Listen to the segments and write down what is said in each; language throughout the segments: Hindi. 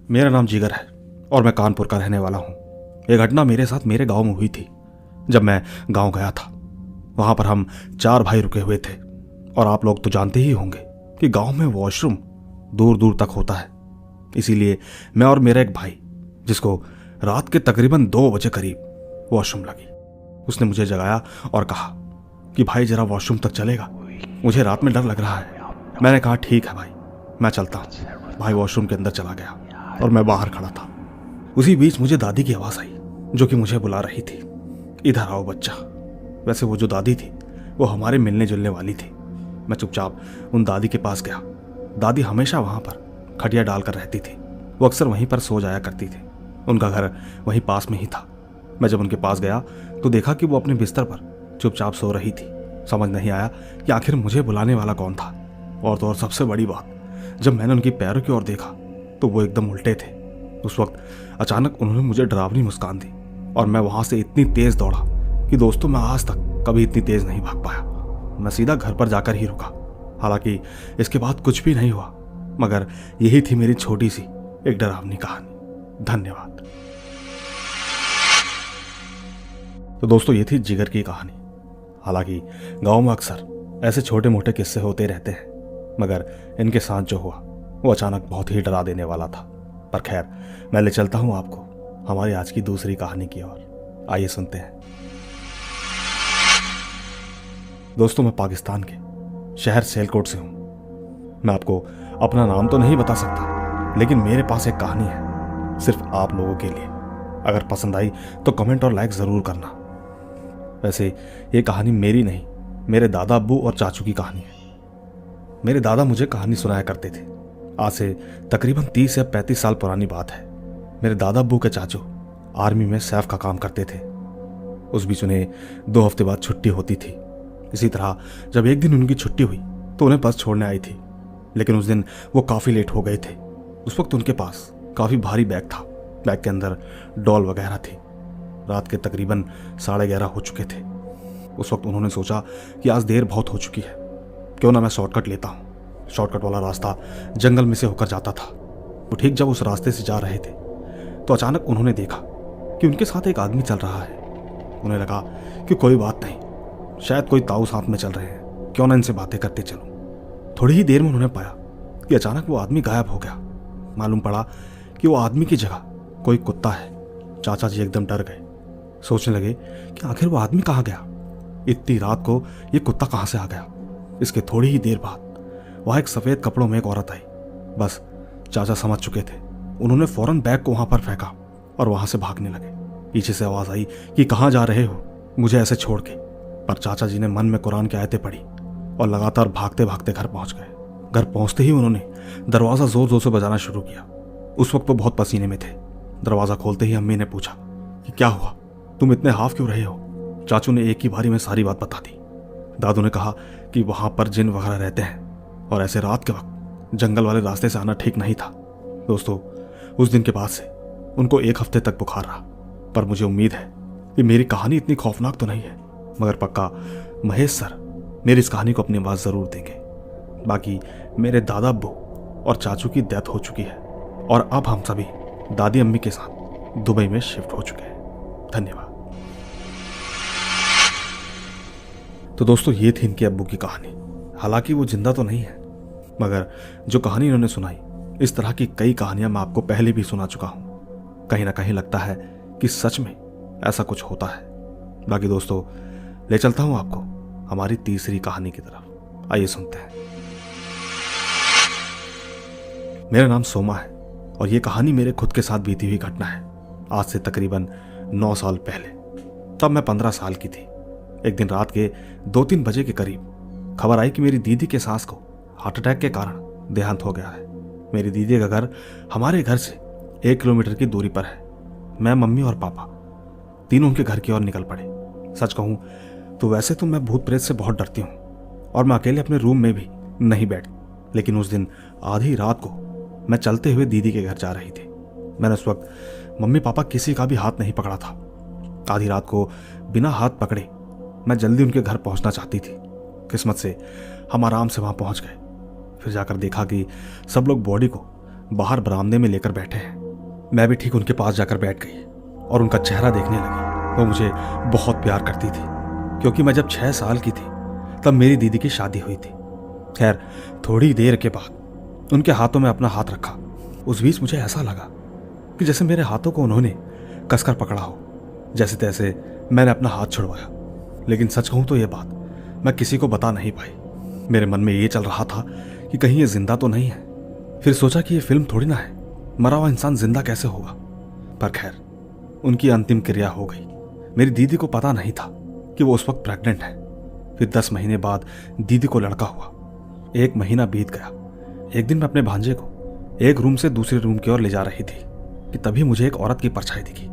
मेरा नाम जिगर है और मैं कानपुर का रहने वाला हूँ। ये घटना मेरे साथ मेरे गांव में हुई थी। जब मैं गांव गया था, वहां पर हम 4 भाई रुके हुए थे। और आप लोग तो जानते ही होंगे कि गांव में वॉशरूम दूर दूर तक होता है। इसीलिए मैं और मेरा एक भाई, जिसको रात के तकरीबन 2 बजे करीब वॉशरूम लगी, उसने मुझे जगाया और कहा कि भाई जरा वॉशरूम तक चलेगा, मुझे रात में डर लग रहा है। मैंने कहा ठीक है भाई, मैं चलता हूँ। भाई वॉशरूम के अंदर चला गया और मैं बाहर खड़ा था। उसी बीच मुझे दादी की आवाज़ आई, जो कि मुझे बुला रही थी, इधर आओ बच्चा। वैसे वो जो दादी थी वो हमारे मिलने जुलने वाली थी। मैं चुपचाप उन दादी के पास गया। दादी हमेशा वहाँ पर खटिया डालकर रहती थी। वो अक्सर वहीं पर सो जाया करती थी। उनका घर वहीं पास में ही था। मैं जब उनके पास गया तो देखा कि वो अपने बिस्तर पर चुपचाप सो रही थी। समझ नहीं आया कि आखिर मुझे बुलाने वाला कौन था। और तो और सबसे बड़ी बात, जब मैंने उनकी पैरों की ओर देखा तो वो एकदम उल्टे थे। उस वक्त अचानक उन्होंने मुझे डरावनी मुस्कान दी और मैं वहां से इतनी तेज दौड़ा कि दोस्तों मैं आज तक कभी इतनी तेज नहीं भाग पाया। मैं सीधा घर पर जाकर ही रुका। हालांकि इसके बाद कुछ भी नहीं हुआ, मगर यही थी मेरी छोटी सी एक डरावनी कहानी। धन्यवाद। तो दोस्तों ये थी जिगर की कहानी। हालांकि गांव में अक्सर ऐसे छोटे मोटे किस्से होते रहते हैं, मगर इनके साथ जो हुआ वो अचानक बहुत ही डरा देने वाला था। पर खैर, मैं ले चलता हूं आपको हमारी आज की दूसरी कहानी की ओर। आइए सुनते हैं। दोस्तों मैं पाकिस्तान के शहर सियालकोट से हूं। मैं आपको अपना नाम तो नहीं बता सकता, लेकिन मेरे पास एक कहानी है सिर्फ आप लोगों के लिए। अगर पसंद आई तो कमेंट और लाइक जरूर करना। वैसे ये कहानी मेरी नहीं, मेरे दादा, अब्बू और चाचू की कहानी है। मेरे दादा मुझे कहानी सुनाया करते थे। आज से तकरीबन 30 या 35 साल पुरानी बात है। मेरे दादा अब्बू के चाचू आर्मी में सैफ का काम करते थे। उस बीच उन्हें 2 हफ्ते बाद छुट्टी होती थी। इसी तरह जब एक दिन उनकी छुट्टी हुई तो उन्हें बस छोड़ने आई थी, लेकिन उस दिन वो काफ़ी लेट हो गए थे। उस वक्त उनके पास काफ़ी भारी बैग था। बैग के अंदर डॉल वगैरह थी। रात के तकरीबन 11:30 हो चुके थे। उस वक्त उन्होंने सोचा कि आज देर बहुत हो चुकी है, क्यों ना मैं शॉर्टकट लेता हूँ। शॉर्टकट वाला रास्ता जंगल में से होकर जाता था। वो ठीक जब उस रास्ते से जा रहे थे तो अचानक उन्होंने देखा कि उनके साथ एक आदमी चल रहा है। उन्हें लगा कि कोई बात नहीं, शायद कोई ताऊ साथ में चल रहे हैं, क्यों ना इनसे बातें करते चलूं। थोड़ी ही देर में उन्होंने पाया कि अचानक वो आदमी गायब हो गया। मालूम पड़ा कि वो आदमी की जगह कोई कुत्ता है। चाचा जी एकदम डर गए। सोचने लगे कि आखिर वो आदमी कहाँ गया, इतनी रात को ये कुत्ता कहाँ से आ गया। इसके थोड़ी ही देर बाद वहाँ एक सफ़ेद कपड़ों में एक औरत आई। बस चाचा समझ चुके थे। उन्होंने फौरन बैग को वहाँ पर फेंका और वहाँ से भागने लगे। पीछे से आवाज़ आई कि कहाँ जा रहे हो, मुझे ऐसे छोड़ के। पर चाचा जी ने मन में कुरान की आयतें पढ़ी और लगातार भागते भागते घर पहुँच गए। घर पहुँचते ही उन्होंने दरवाज़ा ज़ोर ज़ोर से बजाना शुरू किया। उस वक्त वो बहुत पसीने में थे। दरवाज़ा खोलते ही अम्मी ने पूछा कि क्या हुआ, तुम इतने हाफ क्यों रहे हो। चाचू ने एक ही बारी में सारी बात बता दी। दादू ने कहा कि वहाँ पर जिन वगैरह रहते हैं और ऐसे रात के वक्त जंगल वाले रास्ते से आना ठीक नहीं था। दोस्तों उस दिन के बाद से उनको 1 हफ्ते तक बुखार रहा। पर मुझे उम्मीद है कि मेरी कहानी इतनी खौफनाक तो नहीं है, मगर पक्का महेश सर मेरी इस कहानी को अपनी आवाज़ ज़रूर देंगे। बाकी मेरे दादा अब्बू और चाचू की डेथ हो चुकी है और अब हम सभी दादी अम्मी के साथ दुबई में शिफ्ट हो चुके हैं। धन्यवाद। तो दोस्तों ये थी इनके अब्बू की कहानी। हालांकि वो जिंदा तो नहीं है, मगर जो कहानी इन्होंने सुनाई, इस तरह की कई कहानियां मैं आपको पहले भी सुना चुका हूं। कहीं ना कहीं लगता है कि सच में ऐसा कुछ होता है। बाकी दोस्तों ले चलता हूं आपको हमारी तीसरी कहानी की तरफ। आइए सुनते हैं। मेरा नाम सोमा है और ये कहानी मेरे खुद के साथ बीती हुई घटना है। आज से तकरीबन 9 साल पहले, तब मैं 15 साल की थी। एक दिन रात के 2-3 बजे के करीब खबर आई कि मेरी दीदी के सास को हार्ट अटैक के कारण देहांत हो गया है। मेरी दीदी का घर हमारे घर से 1 किलोमीटर की दूरी पर है। मैं, मम्मी और पापा तीनों उनके घर की ओर निकल पड़े। सच कहूं तो वैसे तो मैं भूत प्रेत से बहुत डरती हूं और मैं अकेले अपने रूम में भी नहीं बैठती, लेकिन उस दिन आधी रात को मैं चलते हुए दीदी के घर जा रही थी। मैंने उस वक्त मम्मी पापा किसी का भी हाथ नहीं पकड़ा था। आधी रात को बिना हाथ पकड़े मैं जल्दी उनके घर पहुंचना चाहती थी। किस्मत से हम आराम से वहां पहुंच गए। फिर जाकर देखा कि सब लोग बॉडी को बाहर बरामदे में लेकर बैठे हैं। मैं भी ठीक उनके पास जाकर बैठ गई और उनका चेहरा देखने लगी। वो मुझे बहुत प्यार करती थी, क्योंकि मैं जब 6 साल की थी तब मेरी दीदी की शादी हुई थी। खैर, थोड़ी देर के बाद उनके हाथों में अपना हाथ रखा। उस बीच मुझे ऐसा लगा कि जैसे मेरे हाथों को उन्होंने कसकर पकड़ा हो। जैसे तैसे मैंने अपना हाथ छुड़वाया, लेकिन सच कहूं तो यह बात मैं किसी को बता नहीं पाई। मेरे मन में ये चल रहा था कि कहीं ये जिंदा तो नहीं है। फिर सोचा कि ये फिल्म थोड़ी ना है, मरा हुआ इंसान जिंदा कैसे होगा। पर खैर, उनकी अंतिम क्रिया हो गई। मेरी दीदी को पता नहीं था कि वो उस वक्त प्रेग्नेंट है। फिर 10 महीने बाद दीदी को लड़का हुआ। 1 महीना बीत गया। एक दिन मैं अपने भांजे को एक रूम से दूसरे रूम की ओर ले जा रही थी कि तभी मुझे एक औरत की परछाई दिखी।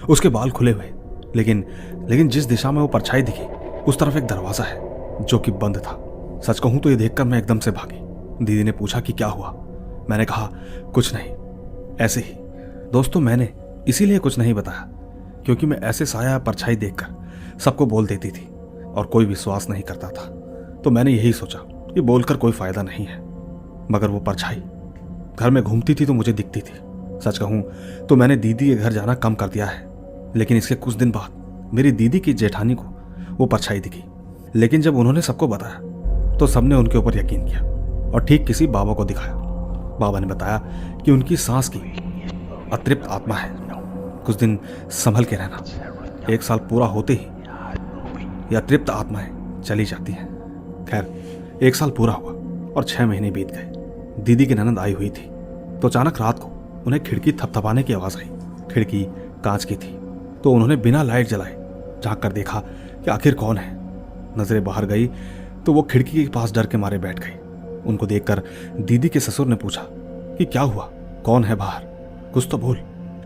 उसके बाल खुले हुए, लेकिन जिस दिशा में वो परछाई दिखी उस तरफ एक दरवाजा है जो कि बंद था। सच कहूं तो ये देखकर मैं एकदम से भागी। दीदी ने पूछा कि क्या हुआ। मैंने कहा कुछ नहीं, ऐसे ही। दोस्तों, मैंने इसीलिए कुछ नहीं बताया क्योंकि मैं ऐसे साया परछाई देखकर सबको बोल देती थी और कोई विश्वास नहीं करता था। तो मैंने यही सोचा कि बोलकर कोई फायदा नहीं है। मगर वो परछाई घर में घूमती थी तो मुझे दिखती थी। सच कहूं तो मैंने दीदी के घर जाना कम कर दिया है, लेकिन इसके कुछ दिन बाद मेरी दीदी की जेठानी को वो परछाई दिखी। लेकिन जब उन्होंने सबको बताया तो सबने उनके ऊपर यकीन किया और ठीक किसी बाबा को दिखाया। बाबा ने बताया कि उनकी सांस की अतृप्त आत्मा है, कुछ दिन संभल के रहना। 1 साल पूरा होते ही ये अतृप्त आत्माएं चली जाती हैं। खैर, 1 साल पूरा हुआ और 6 महीने बीत गए। दीदी की ननद आई हुई थी तो अचानक रात को उन्हें खिड़की थपथपाने की आवाज आई। खिड़की कांच की थी तो उन्होंने बिना लाइट जलाए झांक कर देखा कि आखिर कौन है। नजरें बाहर गई तो वो खिड़की के पास डर के मारे बैठ गई। उनको देखकर दीदी के ससुर ने पूछा कि क्या हुआ, कौन है बाहर, कुछ तो बोल।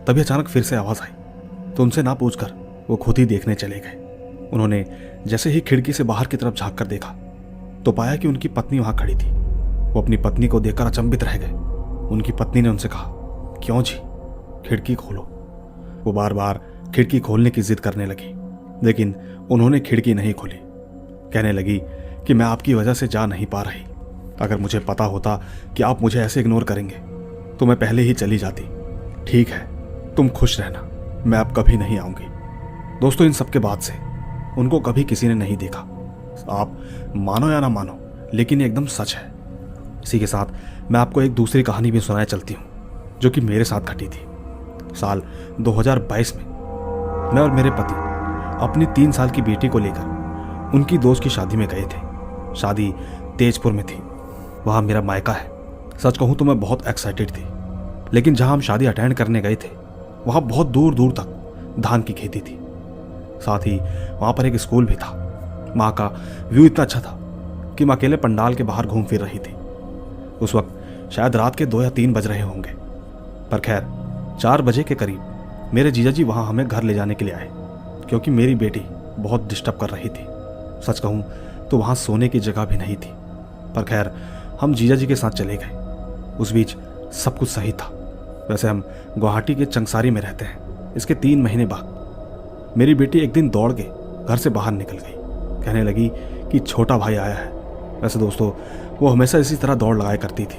तभी अचानक फिर से आवाज आई तो उनसे ना पूछकर वो खुद ही देखने चले गए। उन्होंने जैसे ही खिड़की से बाहर की तरफ झांक कर देखा तो पाया कि उनकी पत्नी वहां खड़ी थी। वो अपनी पत्नी को देखकर अचंभित रह गए। उनकी पत्नी ने उनसे कहा, क्यों जी, खिड़की खोलो। वो बार बार खिड़की खोलने की जिद करने लगी, लेकिन उन्होंने खिड़की नहीं खोली। कहने लगी कि मैं आपकी वजह से जा नहीं पा रही। अगर मुझे पता होता कि आप मुझे ऐसे इग्नोर करेंगे तो मैं पहले ही चली जाती। ठीक है, तुम खुश रहना, मैं अब कभी नहीं आऊंगी। दोस्तों, इन सब के बाद से उनको कभी किसी ने नहीं देखा। आप मानो या ना मानो, लेकिन ये एकदम सच है। इसी के साथ मैं आपको एक दूसरी कहानी भी सुनाए चलती हूँ जो कि मेरे साथ घटी थी। साल 2022 में मैं और मेरे पति अपनी 3 साल की बेटी को लेकर उनकी दोस्त की शादी में गए थे। शादी तेजपुर में थी, वहाँ मेरा मायका है। सच कहूँ तो मैं बहुत एक्साइटेड थी, लेकिन जहाँ हम शादी अटेंड करने गए थे वहाँ बहुत दूर दूर तक धान की खेती थी। साथ ही वहाँ पर एक स्कूल भी था। माँ का व्यू इतना अच्छा था कि मैं अकेले पंडाल के बाहर घूम फिर रही थी। उस वक्त शायद रात के 2 या 3 बज रहे होंगे। पर खैर, 4 बजे के करीब मेरे जीजा जी वहाँ हमें घर ले जाने के लिए आए, क्योंकि मेरी बेटी बहुत डिस्टर्ब कर रही थी। सच कहूँ तो वहाँ सोने की जगह भी नहीं थी। पर खैर, हम जीजा जी के साथ चले गए। उस बीच सब कुछ सही था। वैसे हम गुवाहाटी के चंगसारी में रहते हैं। इसके 3 महीने बाद मेरी बेटी एक दिन दौड़ के घर से बाहर निकल गई। कहने लगी कि छोटा भाई आया है। वैसे दोस्तों, वो हमेशा इसी तरह दौड़ लगाया करती थी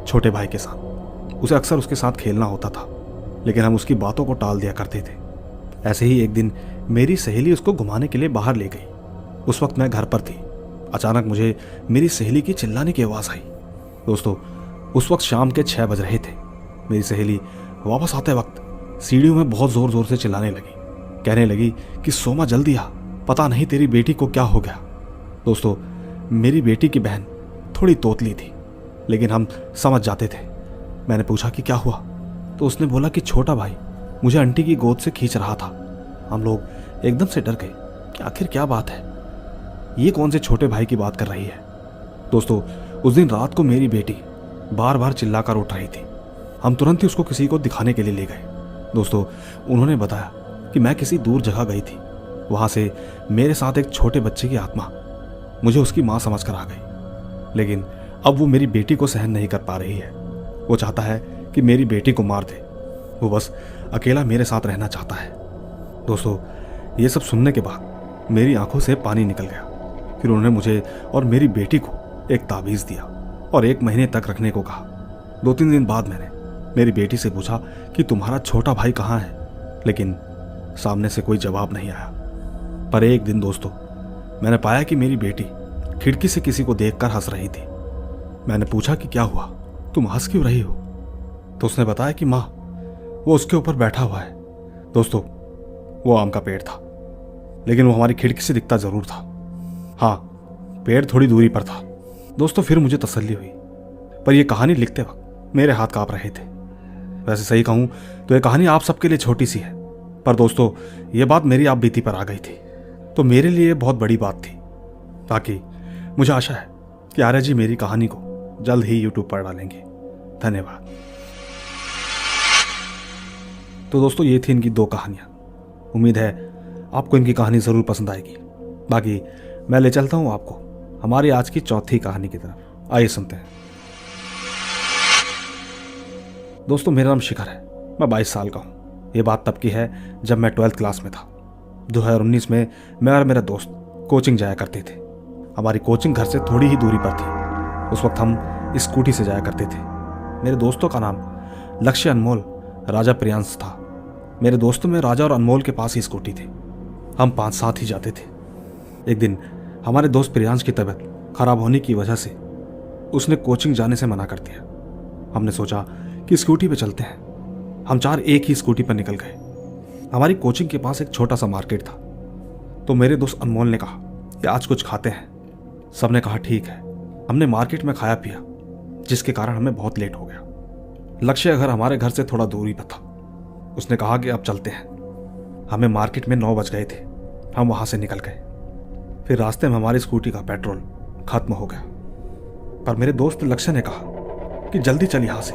छोटे भाई के साथ। उसे अक्सर उसके साथ खेलना होता था, लेकिन हम उसकी बातों को टाल दिया करते थे। ऐसे ही एक दिन मेरी सहेली उसको घुमाने के लिए बाहर ले गई। उस वक्त मैं घर पर थी। अचानक मुझे मेरी सहेली की चिल्लाने की आवाज़ आई। दोस्तों, उस वक्त शाम के 6 बज रहे थे। मेरी सहेली वापस आते वक्त सीढ़ियों में बहुत ज़ोर ज़ोर से चिल्लाने लगी। कहने लगी कि सोमा जल्दी आ, पता नहीं तेरी बेटी को क्या हो गया। दोस्तों, मेरी बेटी की बहन थोड़ी तोतली थी, लेकिन हम समझ जाते थे। मैंने पूछा कि क्या हुआ, तो उसने बोला कि छोटा भाई मुझे आंटी की गोद से खींच रहा था। हम लोग एकदम से डर गए कि आखिर क्या बात है, ये कौन से छोटे भाई की बात कर रही है। दोस्तों, उस दिन रात को मेरी बेटी बार बार चिल्लाकर उठ रही थी। हम तुरंत ही उसको किसी को दिखाने के लिए ले गए। दोस्तों, उन्होंने बताया कि मैं किसी दूर जगह गई थी। वहाँ से मेरे साथ एक छोटे बच्चे की आत्मा मुझे उसकी माँ समझ कर आ गई, लेकिन अब वो मेरी बेटी को सहन नहीं कर पा रही है। वो चाहता है कि मेरी बेटी को मार दे। वो बस अकेला मेरे साथ रहना चाहता है। दोस्तों, ये सब सुनने के बाद मेरी आंखों से पानी निकल गया। फिर उन्होंने मुझे और मेरी बेटी को एक ताबीज़ दिया और 1 महीने तक रखने को कहा। 2-3 दिन बाद मैंने मेरी बेटी से पूछा कि तुम्हारा छोटा भाई कहाँ है, लेकिन सामने से कोई जवाब नहीं आया। पर एक दिन दोस्तों, मैंने पाया कि मेरी बेटी खिड़की से किसी को देखकर हंस रही थी। मैंने पूछा कि क्या हुआ, तुम हंस क्यों रही हो? तो उसने बताया कि माँ, वो उसके ऊपर बैठा हुआ है। दोस्तों, वो आम का पेड़ था, लेकिन वो हमारी खिड़की से दिखता जरूर था। हाँ, पेड़ थोड़ी दूरी पर था। दोस्तों, फिर मुझे तसल्ली हुई, पर यह कहानी लिखते वक्त मेरे हाथ कांप रहे थे। वैसे सही कहूं तो यह कहानी आप सबके लिए छोटी सी है, पर दोस्तों यह बात मेरी आप बीती पर आ गई थी, तो मेरे लिए बहुत बड़ी बात थी। बाकी मुझे आशा है कि आर्या जी मेरी कहानी को जल्द ही यूट्यूब पर डालेंगे। धन्यवाद। तो दोस्तों, ये थी इनकी 2 कहानियां। उम्मीद है आपको इनकी कहानी जरूर पसंद आएगी। बाकी मैं ले चलता हूं आपको हमारी आज की चौथी कहानी की तरफ। आइए सुनते हैं। दोस्तों, मेरा नाम शिखर है, मैं 22 साल का हूं। ये बात तब की है जब मैं 12th क्लास में था। 2019 में मैं और मेरा दोस्त कोचिंग जाया करते थे। हमारी कोचिंग घर से थोड़ी ही दूरी पर थी। उस वक्त हम स्कूटी से जाया करते थे। मेरे दोस्तों का नाम लक्ष्य, अनमोल, राजा, प्रियांश था। मेरे दोस्तों में राजा और अनमोल के पास ही स्कूटी थी। हम 5 साथ ही जाते थे। एक दिन हमारे दोस्त प्रियांश की तबीयत खराब होने की वजह से उसने कोचिंग जाने से मना कर दिया। हमने सोचा कि स्कूटी पे चलते हैं। हम 4 एक ही स्कूटी पर निकल गए। हमारी कोचिंग के पास एक छोटा सा मार्केट था, तो मेरे दोस्त अनमोल ने कहा कि आज कुछ खाते हैं। सबने कहा ठीक है। हमने मार्केट में खाया पिया, जिसके कारण हमें बहुत लेट हो गया। लक्ष्य घर हमारे घर से थोड़ा दूरी पर था। उसने कहा कि अब चलते हैं। हमें मार्केट में 9 बज गए थे। हम वहां से निकल गए। फिर रास्ते में हमारी स्कूटी का पेट्रोल खत्म हो गया। पर मेरे दोस्त लक्ष्य ने कहा कि जल्दी चल यहां से।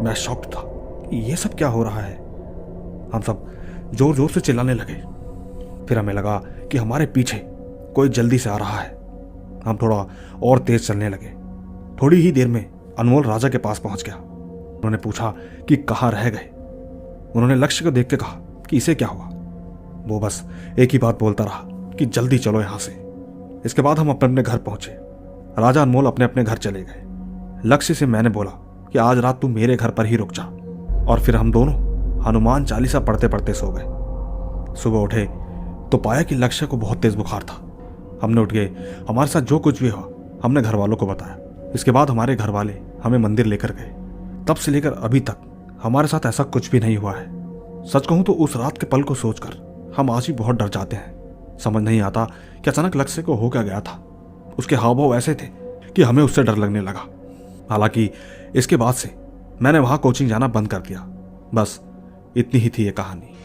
मैं शॉक्ड था कि ये सब क्या हो रहा है। हम सब जोर जोर से चिल्लाने लगे। फिर हमें लगा कि हमारे पीछे कोई जल्दी से आ रहा है। हम थोड़ा और तेज चलने लगे। थोड़ी ही देर में अनमोल राजा के पास पहुंच गया। उन्होंने पूछा कि कहाँ रह गए। उन्होंने लक्ष्य को देख के कहा कि इसे क्या हुआ। वो बस एक ही बात बोलता रहा कि जल्दी चलो यहां से। इसके बाद हम अपने अपने घर पहुंचे। राजा, अनमोल अपने अपने घर चले गए। लक्ष्य से मैंने बोला कि आज रात तू मेरे घर पर ही रुक जा। और फिर हम दोनों हनुमान चालीसा पढ़ते पढ़ते सो गए। सुबह उठे तो पाया कि लक्ष्य को बहुत तेज बुखार था। हमने उठ गए। हमारे साथ जो कुछ भी हुआ हमने घर वालों को बताया। इसके बाद हमारे घर वाले हमें मंदिर लेकर गए। तब से लेकर अभी तक हमारे साथ ऐसा कुछ भी नहीं हुआ है। सच कहूं तो उस रात के पल को सोचकर हम आज भी बहुत डर जाते हैं। समझ नहीं आता कि अचानक लक्ष्य को हो क्या गया था। उसके हाव भाव ऐसे थे कि हमें उससे डर लगने लगा। हालांकि इसके बाद से मैंने वहां कोचिंग जाना बंद कर दिया। बस इतनी ही थी ये कहानी।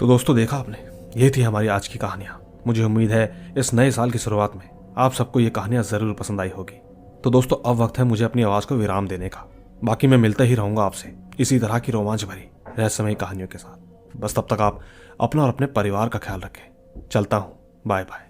तो दोस्तों, देखा आपने, ये थी हमारी आज की कहानियां। मुझे उम्मीद है इस नए साल की शुरुआत में आप सबको ये कहानियां जरूर पसंद आई होगी। तो दोस्तों, अब वक्त है मुझे अपनी आवाज को विराम देने का। बाकी मैं मिलता ही रहूंगा आपसे इसी तरह की रोमांच भरी रहस्यमयी कहानियों के साथ। बस तब तक आप अपना और अपने परिवार का ख्याल रखें। चलता हूं। Bye bye.